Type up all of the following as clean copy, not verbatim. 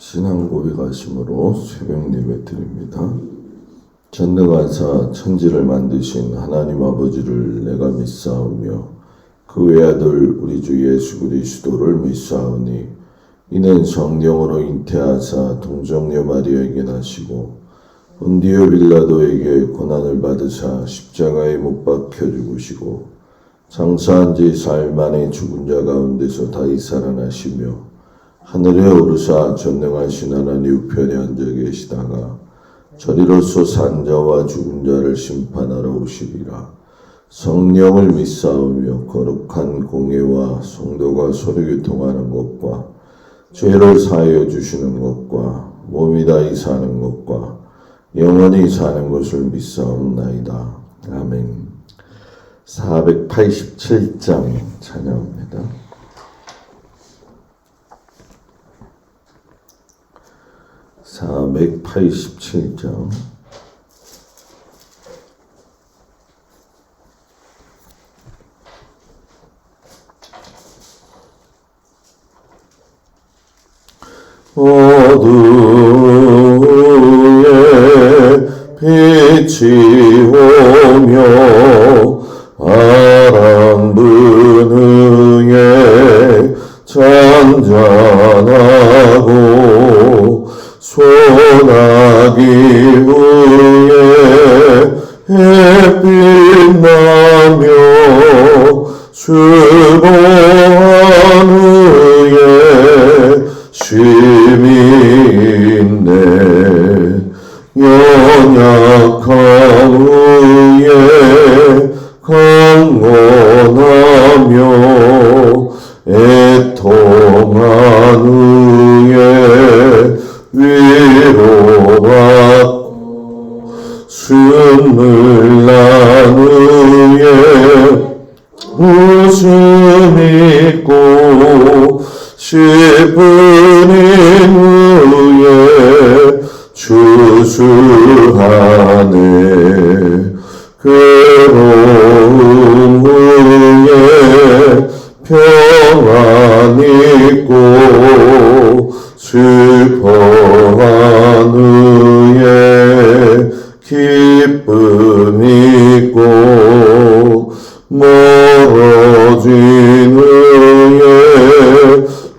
신앙 고백하심으로 새벽 예배 드립니다. 전능하사 천지를 만드신 하나님 아버지를 내가 믿사오며 그 외아들 우리 주 예수 그리스도를 믿사오니 이는 성령으로 잉태하사 동정녀 마리아에게 나시고 본디오 빌라도에게 고난을 받으사 십자가에 못 박혀 죽으시고 장사한 지 사흘 만에 죽은 자 가운데서 다시 살아나시며 하늘에 오르사 전능하신 하나님 우편에 앉아 계시다가 저리로서 산 자와 죽은 자를 심판하러 오시리라. 성령을 믿사오며 거룩한 공회와 성도가 서로 교통하는 것과 죄를 사하여 주시는 것과 몸이 다히 사는 것과 영원히 사는 것을 믿사옵나이다. 아멘. 487장 찬양합니다. (487장) 어두에 빛이 오며 아람분흥에 잔잔하고 소나기 후에 햇빛 나며 수고한 후에 쉼이 있네. 연약한 후에 강건하며 애통한 후에 위로받고 숨을 난 후에 웃음 있고 시분인 후에 추수하네. 괴로움 후에 평안 있고 슬퍼한 후에 기쁨 있고 멀어진 후에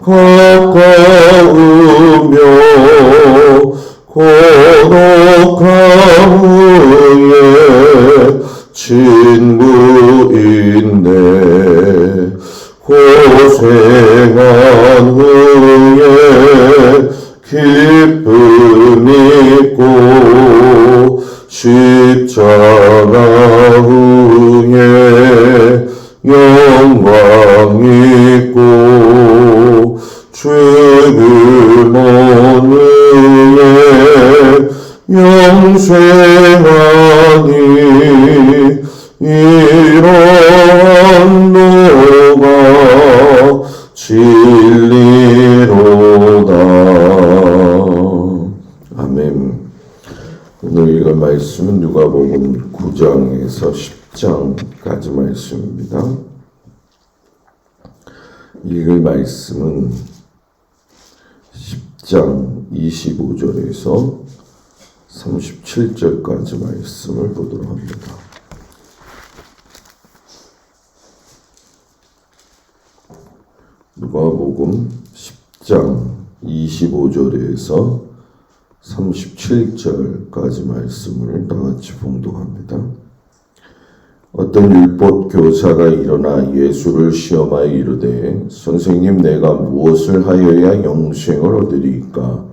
가까우며 고독한 후에 친구 있네. 고생한 후에 기쁨 있고 십자가 후에 영광 있고 죽음 온 후에 영생하니 이러한 노가 진리로다. 아멘. 오늘 읽을 말씀은 누가복음 9장에서 10장까지 말씀입니다. 읽을 말씀은 10장 25절에서 37절까지 말씀을 보도록 합니다. 누가복음 10장 25절에서 37절까지 말씀을 다같이 봉독합니다. 어떤 율법 교사가 일어나 예수를 시험하여 이르되 선생님 내가 무엇을 하여야 영생을 얻으리이까?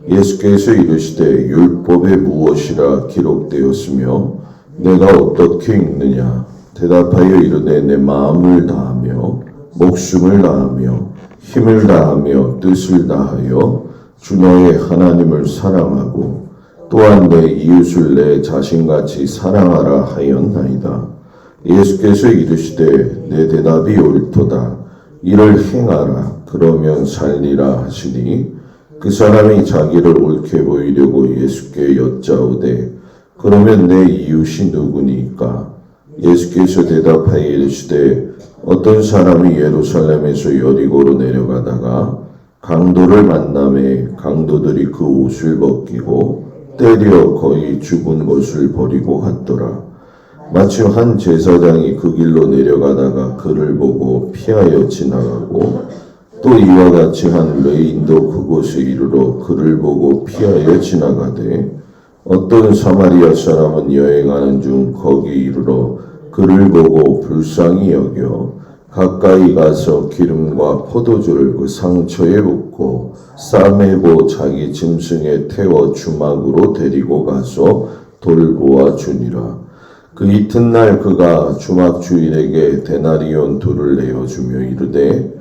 예수께서 이르시되 율법에 무엇이라 기록되었으며 내가 어떻게 읽느냐? 대답하여 이르되 내 마음을 다하며 목숨을 다하며 힘을 다하며 뜻을 다하여 주 너의 하나님을 사랑하고 또한 내 이웃을 내 자신같이 사랑하라 하였나이다. 예수께서 이르시되 내 대답이 옳도다. 이를 행하라. 그러면 살리라 하시니 그 사람이 자기를 옳게 보이려고 예수께 여짜오되 그러면 내 이웃이 누구니까? 예수께서 대답하여 이르시되 어떤 사람이 예루살렘에서 여리고로 내려가다가 강도를 만남에 강도들이 그 옷을 벗기고 때려 거의 죽은 것을 버리고 갔더라. 마침 한 제사장이 그 길로 내려가다가 그를 보고 피하여 지나가고 또 이와 같이 한 레인도 그곳에 이르러 그를 보고 피하여 지나가되 어떤 사마리아 사람은 여행하는 중 거기 이르러 그를 보고 불쌍히 여겨 가까이 가서 기름과 포도주를 그 상처에 붓고 싸매고 자기 짐승에 태워 주막으로 데리고 가서 돌보아 주니라. 그 이튿날 그가 주막 주인에게 데나리온 둘을 내어주며 이르되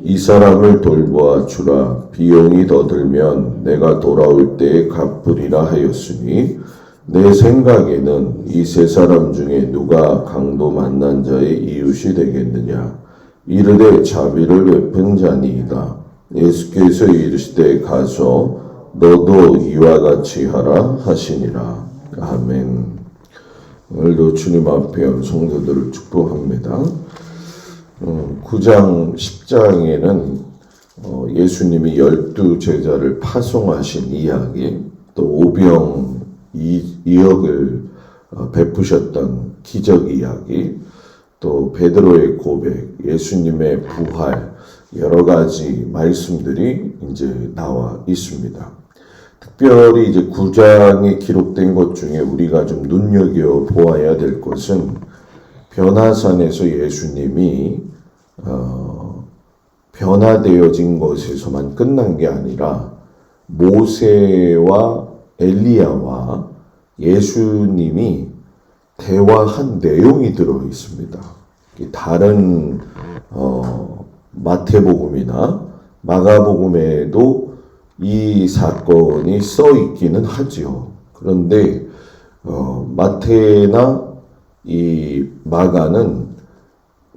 이 사람을 돌보아 주라. 비용이 더 들면 내가 돌아올 때에 갚으리라 하였으니 내 생각에는 이 세 사람 중에 누가 강도 만난 자의 이웃이 되겠느냐. 이르되 자비를 베푼 자니이다. 예수께서 이르시되 가서 너도 이와 같이 하라 하시니라. 아멘. 오늘도 주님 앞에 성도들을 축복합니다. 9장 10장에는 예수님이 12제자를 파송하신 이야기, 또 오병 2억을 베푸셨던 기적 이야기, 또 베드로의 고백, 예수님의 부활, 여러 가지 말씀들이 이제 나와 있습니다. 특별히 이제 9장에 기록된 것 중에 우리가 좀 눈여겨 보아야 될 것은 변화산에서 예수님이 변화되어진 것에서만 끝난 게 아니라 모세와 엘리야와 예수님이 대화한 내용이 들어 있습니다. 다른 마태복음이나 마가복음에도 이 사건이 써 있기는 하지요. 그런데 마태나 이 마가는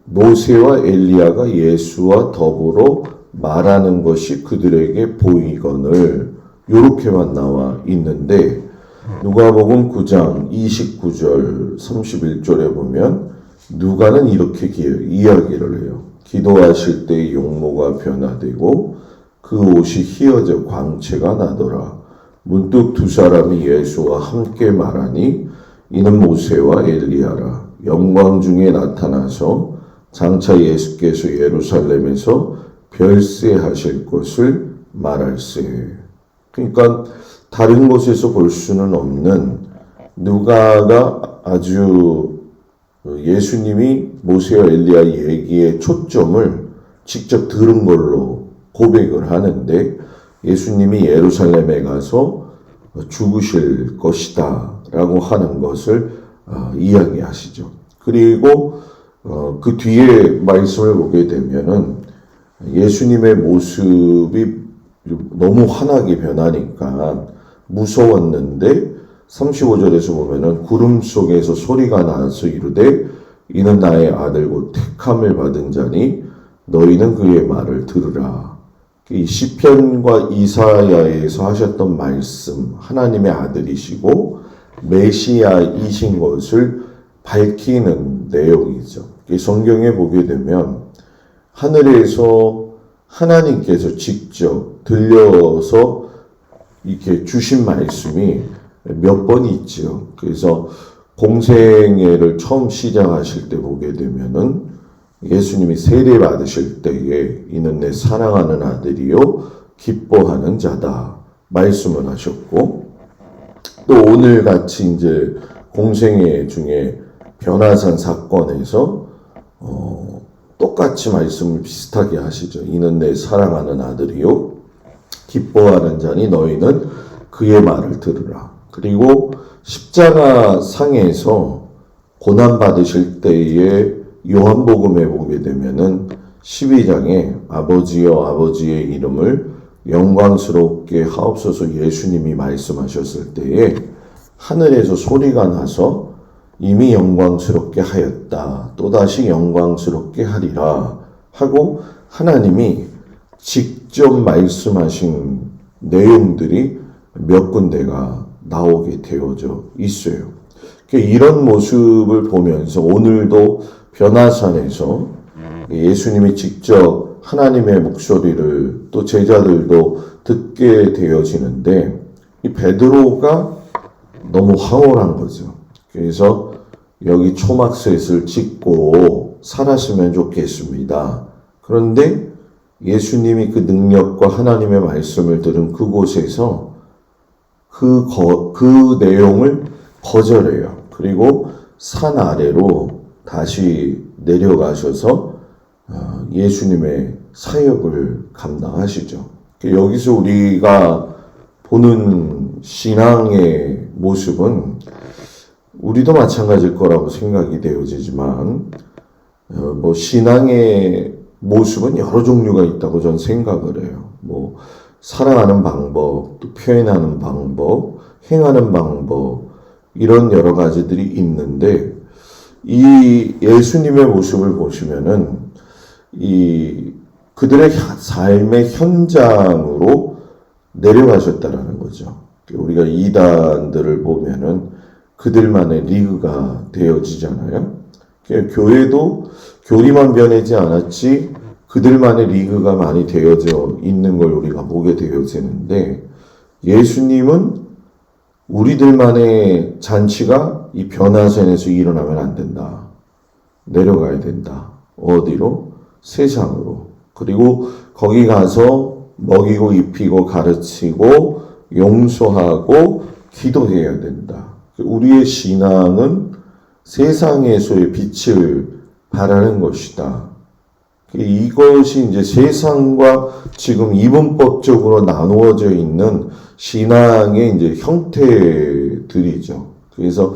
모세와 엘리야가 예수와 더불어 말하는 것이 그들에게 보이거늘 이렇게만 나와 있는데 누가복음 9장 29절 31절에 보면 누가는 이렇게 이야기를 해요. 기도하실 때 용모가 변화되고 그 옷이 휘어져 광채가 나더라. 문득 두 사람이 예수와 함께 말하니 이는 모세와 엘리야라. 영광 중에 나타나서 장차 예수께서 예루살렘에서 별세하실 것을 말할세. 그러니까 다른 곳에서 볼 수는 없는 누가가 아주 예수님이 모세와 엘리야 얘기의 초점을 직접 들은 걸로 고백을 하는데 예수님이 예루살렘에 가서 죽으실 것이다 라고 하는 것을 이야기하시죠. 그리고 그 뒤에 말씀을 보게 되면은 예수님의 모습이 너무 환하게 변하니까 무서웠는데 35절에서 보면은 구름 속에서 소리가 나서 이르되 이는 나의 아들 곧 택함을 받은 자니 너희는 그의 말을 들으라. 이 시편과 이사야에서 하셨던 말씀, 하나님의 아들이시고 메시아이신 것을 밝히는 내용이죠. 성경에 보게 되면 하늘에서 하나님께서 직접 들려서 이렇게 주신 말씀이 몇 번 있죠. 그래서 공생애를 처음 시작하실 때 보게 되면은 예수님이 세례 받으실 때에 이는 내 사랑하는 아들이요 기뻐하는 자다 말씀을 하셨고 또 오늘 같이 이제 공생애 중에 변화산 사건에서 똑같이 말씀을 비슷하게 하시죠. 이는 내 사랑하는 아들이요 기뻐하는 자니 너희는 그의 말을 들으라. 그리고 십자가 상에서 고난 받으실 때에 요한복음에 보게 되면은 12장에 아버지여 아버지의 이름을 영광스럽게 하옵소서 예수님이 말씀하셨을 때에 하늘에서 소리가 나서 이미 영광스럽게 하였다. 또다시 영광스럽게 하리라. 하고 하나님이 직접 말씀하신 내용들이 몇 군데가 나오게 되어져 있어요. 이런 모습을 보면서 오늘도 변화산에서 예수님이 직접 하나님의 목소리를 또 제자들도 듣게 되어지는데 이 베드로가 너무 황홀한 거죠. 그래서 여기 초막셋을 짓고 살았으면 좋겠습니다. 그런데 예수님이 그 능력과 하나님의 말씀을 들은 그곳에서 그 내용을 거절해요. 그리고 산 아래로 다시 내려가셔서 예수님의 사역을 감당하시죠. 여기서 우리가 보는 신앙의 모습은 우리도 마찬가지일 거라고 생각이 되어지지만 신앙의 모습은 여러 종류가 있다고 저는 생각을 해요. 사랑하는 방법, 또 표현하는 방법, 행하는 방법 이런 여러 가지들이 있는데 이 예수님의 모습을 보시면은 그들의 삶의 현장으로 내려가셨다라는 거죠. 우리가 이단들을 보면은 그들만의 리그가 되어지잖아요. 교회도 교리만 변하지 않았지 그들만의 리그가 많이 되어져 있는 걸 우리가 보게 되어지는데 예수님은 우리들만의 잔치가 이 변화선에서 일어나면 안 된다. 내려가야 된다. 어디로? 세상으로. 그리고 거기 가서 먹이고 입히고 가르치고 용서하고 기도해야 된다. 우리의 신앙은 세상에서의 빛을 바라는 것이다. 이것이 이제 세상과 지금 이분법적으로 나누어져 있는 신앙의 이제 형태들이죠. 그래서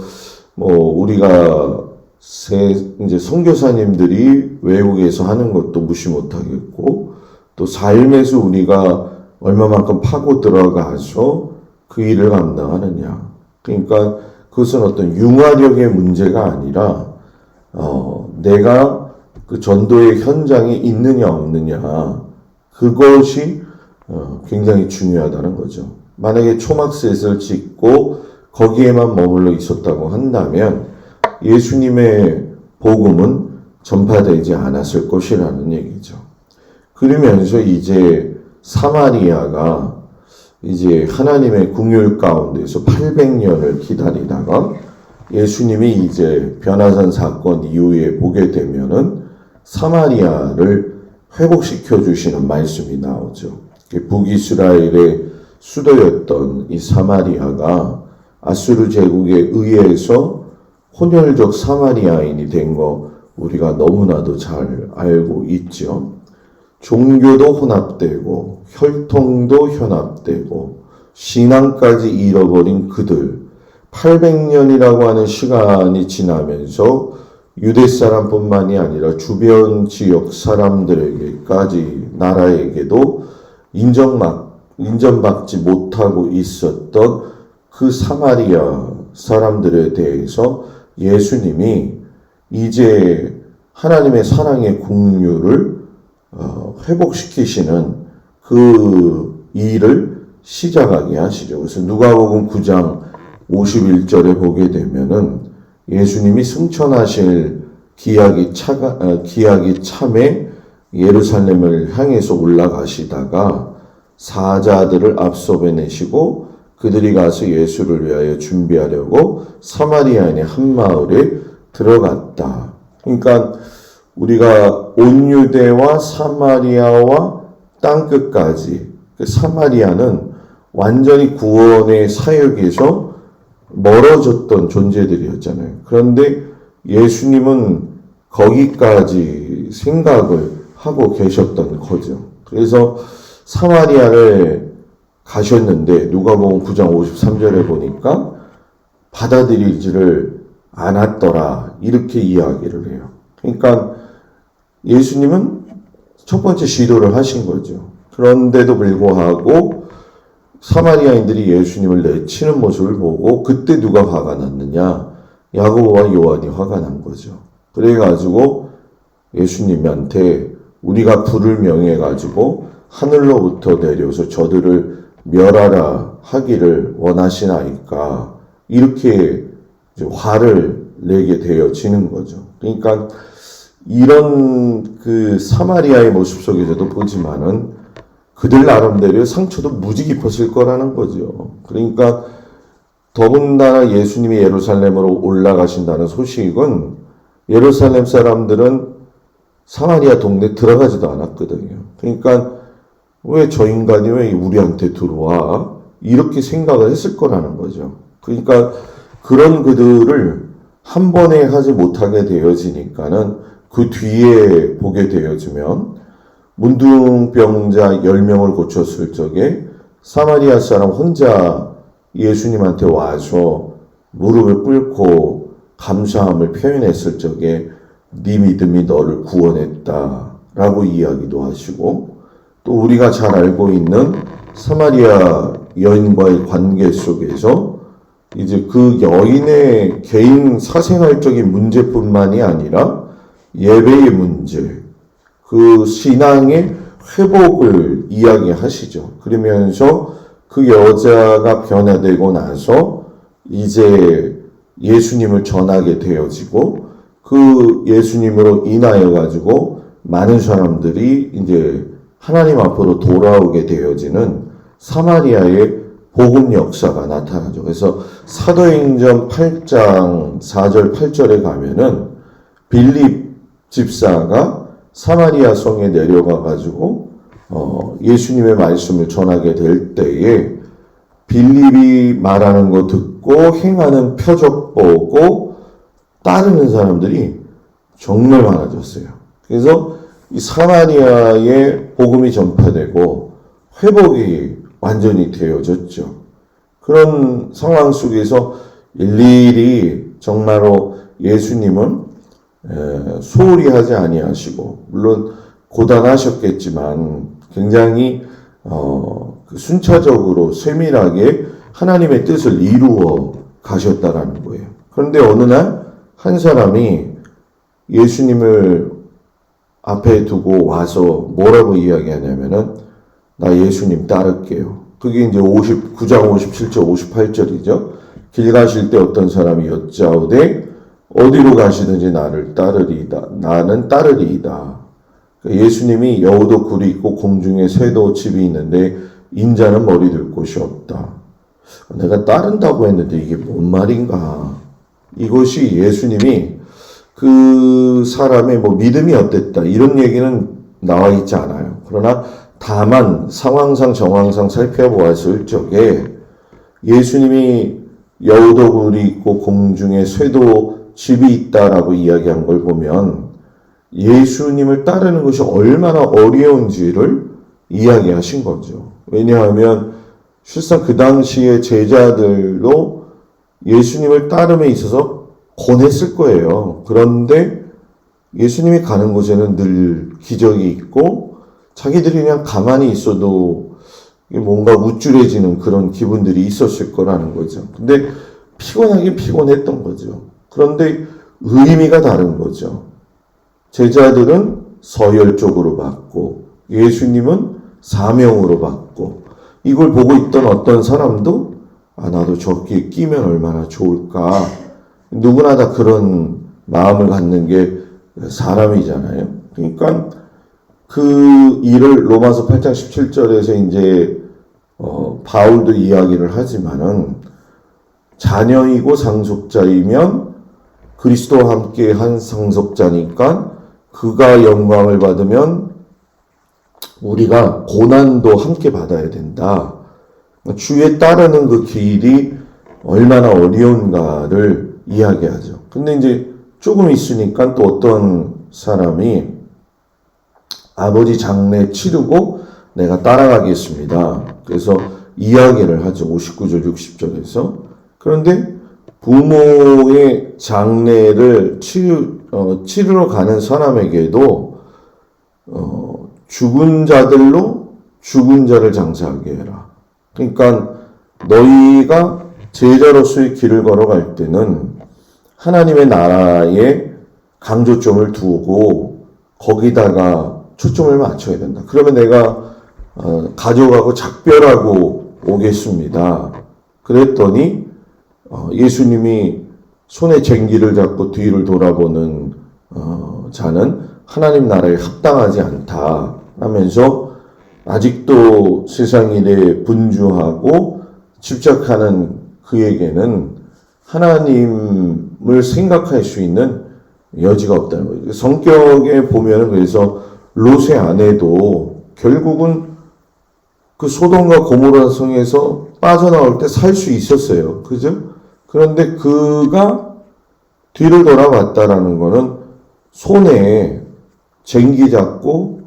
우리가 이제 선교사님들이 외국에서 하는 것도 무시 못하겠고 또 삶에서 우리가 얼마만큼 파고 들어가서 그 일을 감당하느냐. 그러니까 그것은 어떤 융화력의 문제가 아니라 내가 그 전도의 현장에 있느냐 없느냐 그것이 굉장히 중요하다는 거죠. 만약에 초막셋을 짓고 거기에만 머물러 있었다고 한다면 예수님의 복음은 전파되지 않았을 것이라는 얘기죠. 그러면서 이제 사마리아가 이제 하나님의 궁율 가운데서 800년을 기다리다가 예수님이 이제 변화산 사건 이후에 보게 되면은 사마리아를 회복시켜 주시는 말씀이 나오죠. 북이스라엘의 수도였던 이 사마리아가 아수르 제국에 의해서 혼혈적 사마리아인이 된 거 우리가 너무나도 잘 알고 있죠. 종교도 혼합되고 혈통도 혼합되고 신앙까지 잃어버린 그들 800년이라고 하는 시간이 지나면서 유대 사람뿐만이 아니라 주변 지역 사람들에게까지 나라에게도 인정받지 못하고 있었던 그 사마리아 사람들에 대해서 예수님이 이제 하나님의 사랑의 긍휼을 회복시키시는 그 일을 시작하게 하시죠. 그래서 누가복음 9장 51절에 보게 되면은 예수님이 승천하실 기약이 참에 예루살렘을 향해서 올라가시다가 사자들을 앞서내시고 그들이 가서 예수를 위하여 준비하려고 사마리아인의 한 마을에 들어갔다. 그러니까 우리가 온 유대와 사마리아와 땅끝까지 사마리아는 완전히 구원의 사역에서 멀어졌던 존재들이었잖아요. 그런데 예수님은 거기까지 생각을 하고 계셨던 거죠. 그래서 사마리아를 가셨는데 누가복음 9장 53절에 보니까 받아들이지를 않았더라 이렇게 이야기를 해요. 그러니까 예수님은 첫 번째 시도를 하신 거죠. 그런데도 불구하고 사마리아인들이 예수님을 내치는 모습을 보고 그때 누가 화가 났느냐? 야고보와 요한이 화가 난 거죠. 그래가지고 예수님한테 우리가 불을 명해가지고 하늘로부터 내려서 저들을 멸하라 하기를 원하시나이까 이렇게 화를 내게 되어지는 거죠. 그러니까 이런 그 사마리아의 모습 속에서도 보지만은 그들 나름대로 상처도 무지 깊었을 거라는 거죠. 그러니까 더군다나 예수님이 예루살렘으로 올라가신다는 소식은 예루살렘 사람들은 사마리아 동네 들어가지도 않았거든요. 그러니까 왜 저 인간이 왜 우리한테 들어와? 이렇게 생각을 했을 거라는 거죠. 그러니까 그런 그들을 한 번에 하지 못하게 되어지니까는 그 뒤에 보게 되어지면 문둥병자 10명을 고쳤을 적에 사마리아 사람 혼자 예수님한테 와서 무릎을 꿇고 감사함을 표현했을 적에 네 믿음이 너를 구원했다라고 이야기도 하시고, 또 우리가 잘 알고 있는 사마리아 여인과의 관계 속에서 이제 그 여인의 개인 사생활적인 문제뿐만이 아니라 예배의 문제, 그 신앙의 회복을 이야기하시죠. 그러면서 그 여자가 변화되고 나서 이제 예수님을 전하게 되어지고, 그 예수님으로 인하여 가지고 많은 사람들이 이제 하나님 앞으로 돌아오게 되어지는 사마리아의 복음 역사가 나타나죠. 그래서 사도행전 8장 4절 8절에 가면은 빌립 집사가 사마리아 성에 내려가 가지고 예수님의 말씀을 전하게 될 때에 빌립이 말하는 거 듣고 행하는 표적 보고 따르는 사람들이 정말 많아졌어요. 그래서 이 사마리아의 복음이 전파되고 회복이 완전히 되어졌죠. 그런 상황 속에서 일일이 정말로 예수님은 소홀히 하지 아니하시고, 물론 고단하셨겠지만 굉장히 순차적으로 세밀하게 하나님의 뜻을 이루어 가셨다라는 거예요. 그런데 어느 날 한 사람이 예수님을 앞에 두고 와서 뭐라고 이야기하냐면은 나 예수님 따를게요. 그게 이제 9장 57절 58절이죠. 길 가실 때 어떤 사람이 여짜오되 어디로 가시든지 나를 따르리이다. 나는 따르리이다. 예수님이 여우도 굴이 있고 공중에 새도 집이 있는데 인자는 머리 둘 곳이 없다. 내가 따른다고 했는데 이게 뭔 말인가? 이것이 예수님이 그 사람의 뭐 믿음이 어땠다 이런 얘기는 나와 있지 않아요. 그러나 다만 상황상 정황상 살펴보았을 적에 예수님이 여우도 굴이 있고 공중에 쇠도 집이 있다라고 이야기한 걸 보면 예수님을 따르는 것이 얼마나 어려운지를 이야기하신 거죠. 왜냐하면 실상 그 당시에 제자들도 예수님을 따름에 있어서 권했을 거예요. 그런데 예수님이 가는 곳에는 늘 기적이 있고 자기들이 그냥 가만히 있어도 뭔가 우쭐해지는 그런 기분들이 있었을 거라는 거죠. 근데 피곤하긴 피곤했던 거죠. 그런데 의미가 다른 거죠. 제자들은 서열적으로 받고 예수님은 사명으로 받고, 이걸 보고 있던 어떤 사람도 나도 저렇게 끼면 얼마나 좋을까. 누구나 다 그런 마음을 갖는 게 사람이잖아요. 그러니까 그 일을 로마서 8장 17절에서 이제 바울도 이야기를 하지만은 자녀이고 상속자이면 그리스도와 함께 한 상속자니까 그가 영광을 받으면 우리가 고난도 함께 받아야 된다. 주에 따르는 그 길이 얼마나 어려운가를 이야기하죠. 근데 이제 조금 있으니까 또 어떤 사람이 아버지 장례 치르고 내가 따라가겠습니다. 그래서 이야기를 하죠. 59절 60절에서. 그런데 부모의 장례를 치르러 가는 사람에게도 죽은 자들로 죽은 자를 장사하게 해라. 그러니까 너희가 제자로서의 길을 걸어갈 때는 하나님의 나라에 강조점을 두고 거기다가 초점을 맞춰야 된다. 그러면 내가 가져가고 작별하고 오겠습니다. 그랬더니 예수님이 손에 쟁기를 잡고 뒤를 돌아보는 자는 하나님 나라에 합당하지 않다 하면서 아직도 세상 일에 분주하고 집착하는 그에게는 하나님을 생각할 수 있는 여지가 없다는 거예요. 성격에 보면은 그래서 롯의 아내도 결국은 그 소돔과 고모라 성에서 빠져나올 때 살 수 있었어요. 그죠? 그런데 그가 뒤를 돌아봤다라는 거는 손에 쟁기 잡고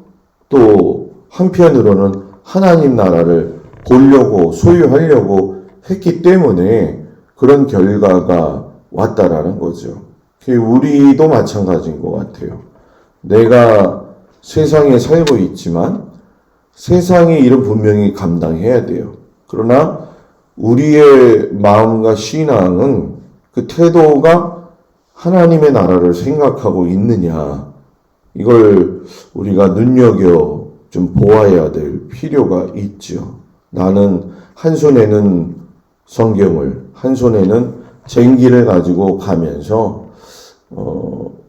또 한편으로는 하나님 나라를 보려고 소유하려고 했기 때문에 그런 결과가 왔다라는 거죠. 우리도 마찬가지인 것 같아요. 내가 세상에 살고 있지만 세상의 일은 분명히 감당해야 돼요. 그러나 우리의 마음과 신앙은 그 태도가 하나님의 나라를 생각하고 있느냐, 이걸 우리가 눈여겨 좀 보아야 될 필요가 있죠. 나는 한 손에는 성경을, 한 손에는 쟁기를 가지고 가면서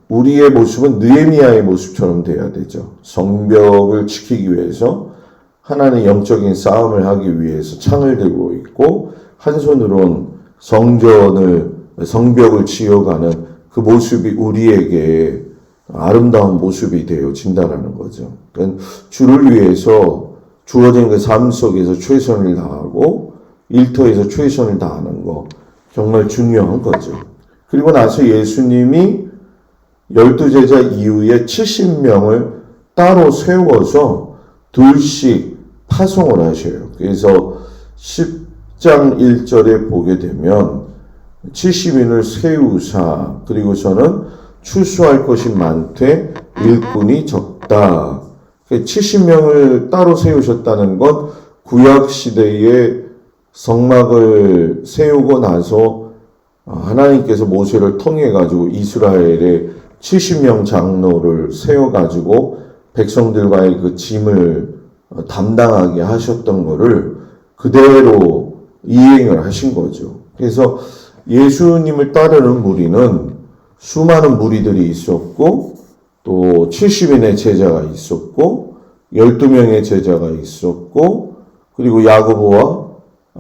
우리의 모습은 느헤미야의 모습처럼 돼야 되죠. 성벽을 지키기 위해서 하나님의 영적인 싸움을 하기 위해서 창을 들고 있고 한 손으론 성벽을 지어가는 그 모습이 우리에게 아름다운 모습이 되어진다라는 거죠. 그러니까 주를 위해서 주어진 그 삶 속에서 최선을 다하고 일터에서 최선을 다하는 거 정말 중요한 거죠. 그리고 나서 예수님이 12제자 이후에 70명을 따로 세워서 둘씩 파송을 하셔요. 그래서 10장 1절에 보게 되면 70인을 세우사 그리고서는 추수할 것이 많되 일꾼이 적다. 70명을 따로 세우셨다는 건 구약시대에 성막을 세우고 나서 하나님께서 모세를 통해 가지고 이스라엘에 70명 장로를 세워 가지고 백성들과의 그 짐을 담당하게 하셨던 거를 그대로 이행을 하신 거죠. 그래서 예수님을 따르는 무리는 수많은 무리들이 있었고 또 70인의 제자가 있었고 12명의 제자가 있었고 그리고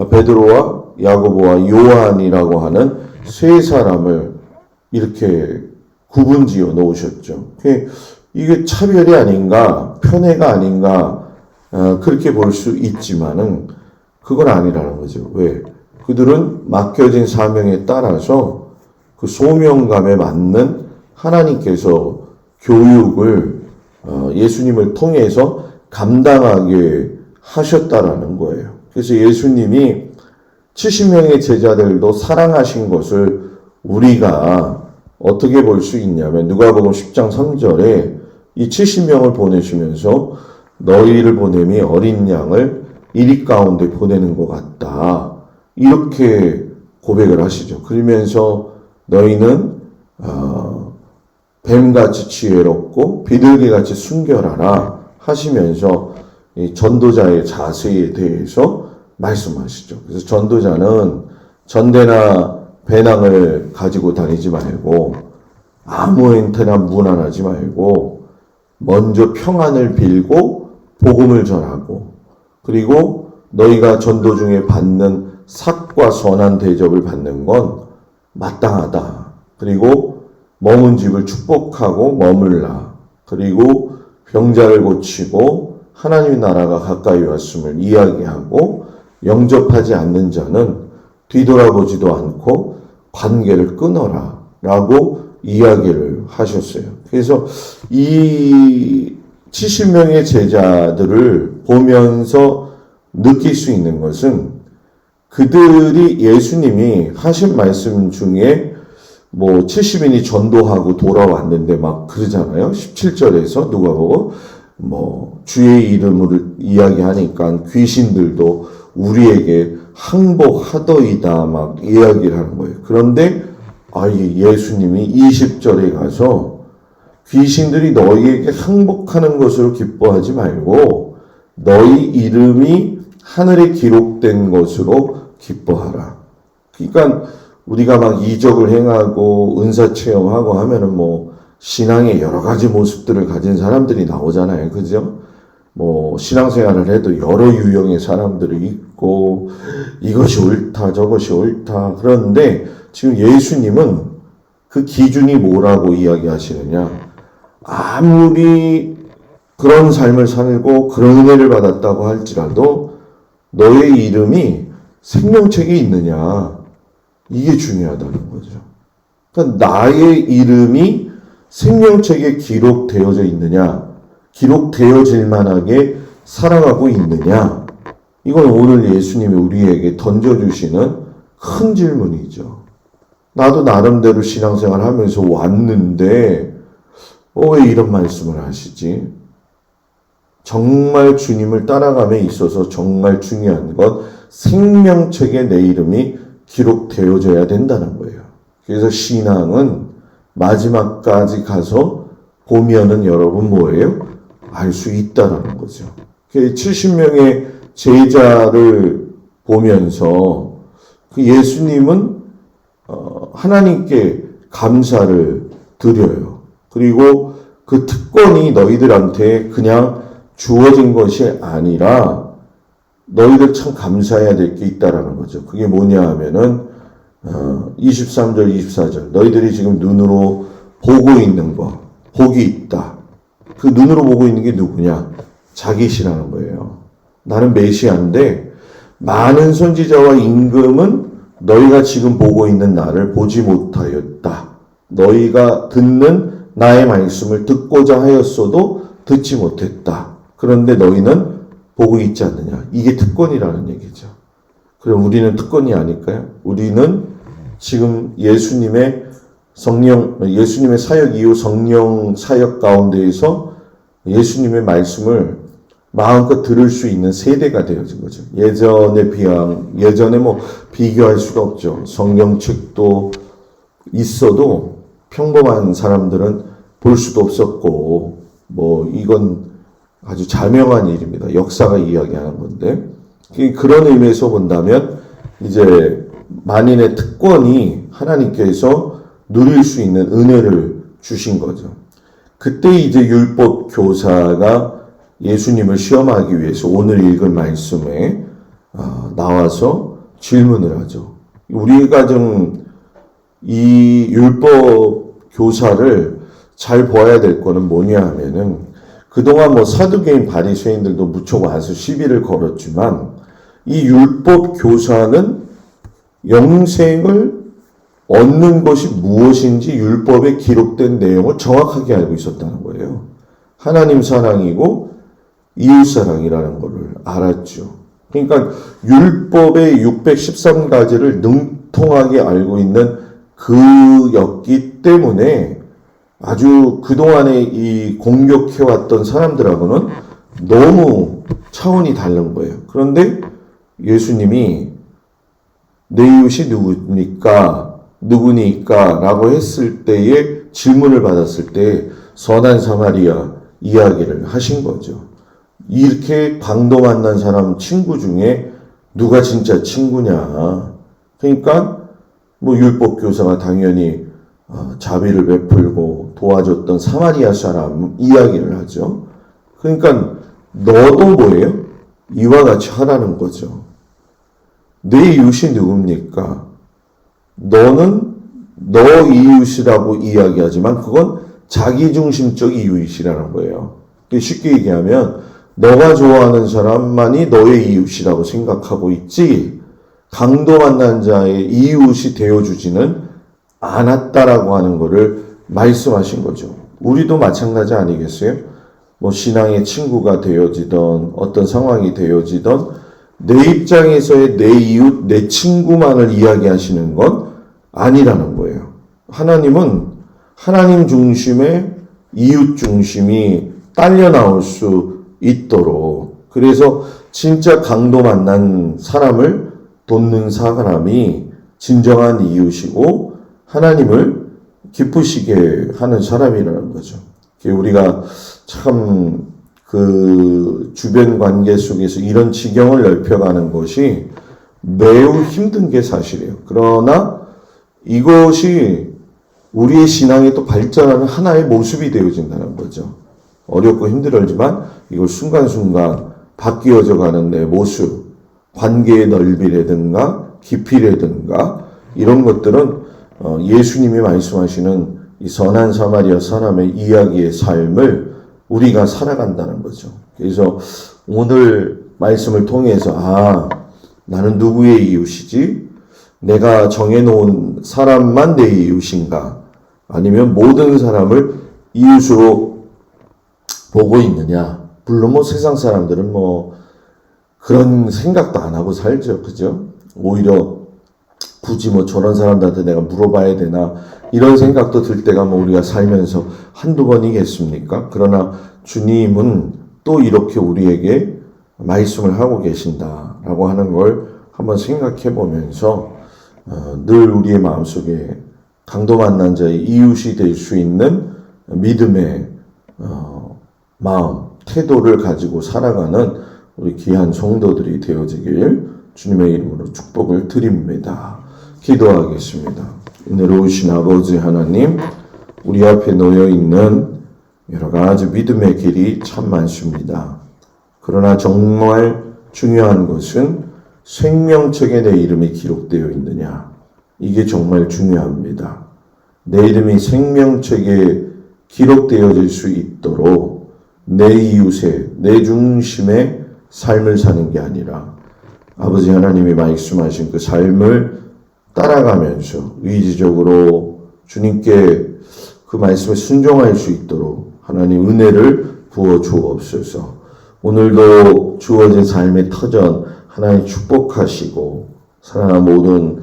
베드로와 야고보와 요한이라고 하는 세 사람을 이렇게 구분지어 놓으셨죠. 이게 차별이 아닌가, 편애가 아닌가, 그렇게 볼 수 있지만은 그건 아니라는 거죠. 왜? 그들은 맡겨진 사명에 따라서 그 소명감에 맞는 하나님께서 교육을 예수님을 통해서 감당하게 하셨다라는 거예요. 그래서 예수님이 70명의 제자들도 사랑하신 것을 우리가 어떻게 볼 수 있냐면 누가복음 10장 3절에 이 70명을 보내시면서 너희를 보냄이 어린 양을 이리 가운데 보내는 것 같다. 이렇게 고백을 하시죠. 그러면서 너희는 뱀같이 지혜롭고 비둘기같이 순결하라 하시면서 이 전도자의 자세에 대해서 말씀하시죠. 그래서 전도자는 전대나 배낭을 가지고 다니지 말고 아무 행태나 무난하지 말고 먼저 평안을 빌고 복음을 전하고 그리고 너희가 전도 중에 받는 삭과 선한 대접을 받는 건 마땅하다. 그리고 머문 집을 축복하고 머물라. 그리고 병자를 고치고 하나님의 나라가 가까이 왔음을 이야기하고 영접하지 않는 자는 뒤돌아보지도 않고 관계를 끊어라 라고 이야기를 하셨어요. 그래서 이 70명의 제자들을 보면서 느낄 수 있는 것은 그들이 예수님이 하신 말씀 중에 70인이 전도하고 돌아왔는데 막 그러잖아요. 17절에서 누가 보고 주의 이름을 이야기하니까 귀신들도 우리에게 항복하더이다 막 이야기를 하는 거예요. 그런데 예수님이 20절에 가서 귀신들이 너희에게 항복하는 것으로 기뻐하지 말고 너희 이름이 하늘에 기록된 것으로 기뻐하라. 그러니까 우리가 막 이적을 행하고 은사 체험하고 하면은 신앙의 여러 가지 모습들을 가진 사람들이 나오잖아요. 그죠? 뭐 신앙생활을 해도 여러 유형의 사람들이 있고 이것이 옳다 저것이 옳다. 그런데 지금 예수님은 그 기준이 뭐라고 이야기하시느냐. 아무리 그런 삶을 살고 그런 은혜를 받았다고 할지라도 너의 이름이 생명책에 있느냐. 이게 중요하다는 거죠. 그러니까 나의 이름이 생명책에 기록되어져 있느냐, 기록되어질 만하게 살아가고 있느냐, 이건 오늘 예수님이 우리에게 던져주시는 큰 질문이죠. 나도 나름대로 신앙생활 하면서 왔는데 왜 이런 말씀을 하시지? 정말 주님을 따라감에 있어서 정말 중요한 건 생명책에 내 이름이 기록되어져야 된다는 거예요. 그래서 신앙은 마지막까지 가서 보면은 여러분 뭐예요? 알 수 있다라는 거죠. 70명의 제자를 보면서 그 예수님은 하나님께 감사를 드려요. 그리고 그 특권이 너희들한테 그냥 주어진 것이 아니라 너희들 참 감사해야 될 게 있다라는 거죠. 그게 뭐냐 하면은 23절, 24절 너희들이 지금 눈으로 보고 있는 거, 복이 있다. 그 눈으로 보고 있는 게 누구냐? 자기시라는 거예요. 나는 메시아인데 많은 선지자와 임금은 너희가 지금 보고 있는 나를 보지 못하였다. 너희가 듣는 나의 말씀을 듣고자 하였어도 듣지 못했다. 그런데 너희는 보고 있지 않느냐. 이게 특권이라는 얘기죠. 그럼 우리는 특권이 아닐까요? 우리는 지금 예수님의 사역 이후 성령 사역 가운데에서 예수님의 말씀을 마음껏 들을 수 있는 세대가 되어진 거죠. 예전에 뭐 비교할 수가 없죠. 성경책도 있어도 평범한 사람들은 볼 수도 없었고, 뭐 이건 아주 자명한 일입니다. 역사가 이야기하는 건데, 그런 의미에서 본다면 이제 만인의 특권이 하나님께서 누릴 수 있는 은혜를 주신 거죠. 그때 이제 율법 교사가 예수님을 시험하기 위해서 오늘 읽은 말씀에 나와서 질문을 하죠. 우리가 좀 이 율법 교사를 잘 보아야 될 거는 뭐냐 하면은 그동안 뭐 사두개인 바리새인들도 무척 와서 시비를 걸었지만 이 율법 교사는 영생을 얻는 것이 무엇인지 율법에 기록된 내용을 정확하게 알고 있었다는 거예요. 하나님 사랑이고 이웃 사랑이라는 것을 알았죠. 그러니까 율법의 613가지를 능통하게 알고 있는 그였기 때문에 아주 그동안에 이 공격해왔던 사람들하고는 너무 차원이 다른 거예요. 그런데 예수님이 내 이웃이 누구니까 라고 했을 때에 질문을 받았을 때 선한 사마리아 이야기를 하신 거죠. 이렇게 강도 만난 사람 친구 중에 누가 진짜 친구냐. 그러니까 뭐 율법 교사가 당연히 자비를 베풀고 도와줬던 사마리아 사람 이야기를 하죠. 그러니까 너도 뭐예요? 이와 같이 하라는 거죠. 내 이웃이 누굽니까? 너는 너 이웃이라고 이야기하지만 그건 자기중심적 이웃이라는 거예요. 쉽게 얘기하면 너가 좋아하는 사람만이 너의 이웃이라고 생각하고 있지 강도 만난 자의 이웃이 되어주지는 않았다라고 하는 것을 말씀하신 거죠. 우리도 마찬가지 아니겠어요? 뭐 신앙의 친구가 되어지던 어떤 상황이 되어지던 내 입장에서의 내 이웃, 내 친구만을 이야기하시는 건 아니라는 거예요. 하나님은 하나님 중심의 이웃 중심이 딸려 나올 수 있도록 그래서 진짜 강도 만난 사람을 돕는 사람이 진정한 이웃이고 하나님을 기쁘시게 하는 사람이라는 거죠. 우리가 참 그 주변 관계 속에서 이런 지경을 넓혀가는 것이 매우 힘든 게 사실이에요. 그러나 이것이 우리의 신앙이 또 발전하는 하나의 모습이 되어진다는 거죠. 어렵고 힘들지만 이걸 순간순간 바뀌어져 가는 내 모습, 관계의 넓이라든가 깊이라든가 이런 것들은 예수님이 말씀하시는 이 선한 사마리아 사람의 이야기의 삶을 우리가 살아간다는 거죠. 그래서 오늘 말씀을 통해서 나는 누구의 이웃이지? 내가 정해놓은 사람만 내 이웃인가? 아니면 모든 사람을 이웃으로 보고 있느냐? 물론 세상 사람들은 그런 생각도 안 하고 살죠. 그죠? 오히려 굳이 저런 사람들한테 내가 물어봐야 되나? 이런 생각도 들 때가 우리가 살면서 한두 번이겠습니까? 그러나 주님은 또 이렇게 우리에게 말씀을 하고 계신다라고 하는 걸 한번 생각해 보면서 늘 우리의 마음속에 강도 만난 자의 이웃이 될 수 있는 믿음의 마음, 태도를 가지고 살아가는 우리 귀한 성도들이 되어지길 주님의 이름으로 축복을 드립니다. 기도하겠습니다. 은혜로우신 아버지 하나님, 우리 앞에 놓여 있는 여러 가지 믿음의 길이 참 많습니다. 그러나 정말 중요한 것은 생명책에 내 이름이 기록되어 있느냐. 이게 정말 중요합니다. 내 이름이 생명책에 기록되어질 수 있도록 내 이웃의, 내 중심의 삶을 사는 게 아니라 아버지 하나님이 말씀하신 그 삶을 따라가면서 의지적으로 주님께 그 말씀에 순종할 수 있도록 하나님 은혜를 부어 주옵소서. 오늘도 주어진 삶의 터전 하나님 축복하시고 사랑하는 모든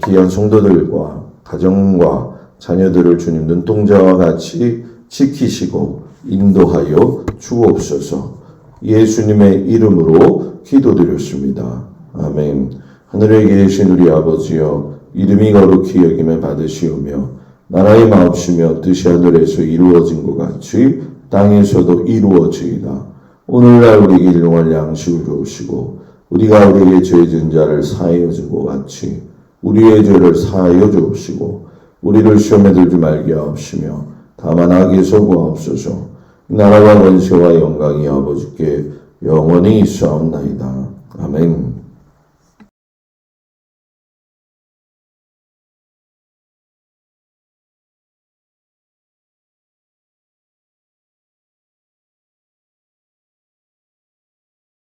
귀한 성도들과 가정과 자녀들을 주님 눈동자와 같이 지키시고 인도하여 주옵소서. 예수님의 이름으로 기도드렸습니다. 아멘. 하늘에 계신 우리 아버지여, 이름이 거룩히 여김을 받으시오며 나라의 마옵시며 뜻이 하늘에서 이루어진 것 같이 땅에서도 이루어지이다. 오늘날 우리에게 일용할 양식을 주시고 우리가 우리에게 죄 지은 자를 사하여 준 것 같이 우리의 죄를 사하여 주옵시고 우리를 시험에 들지 말게 하옵시며 다만 악에서 구하옵소서. 나라와 권세와 영광이 아버지께 영원히 있사옵나이다. 아멘.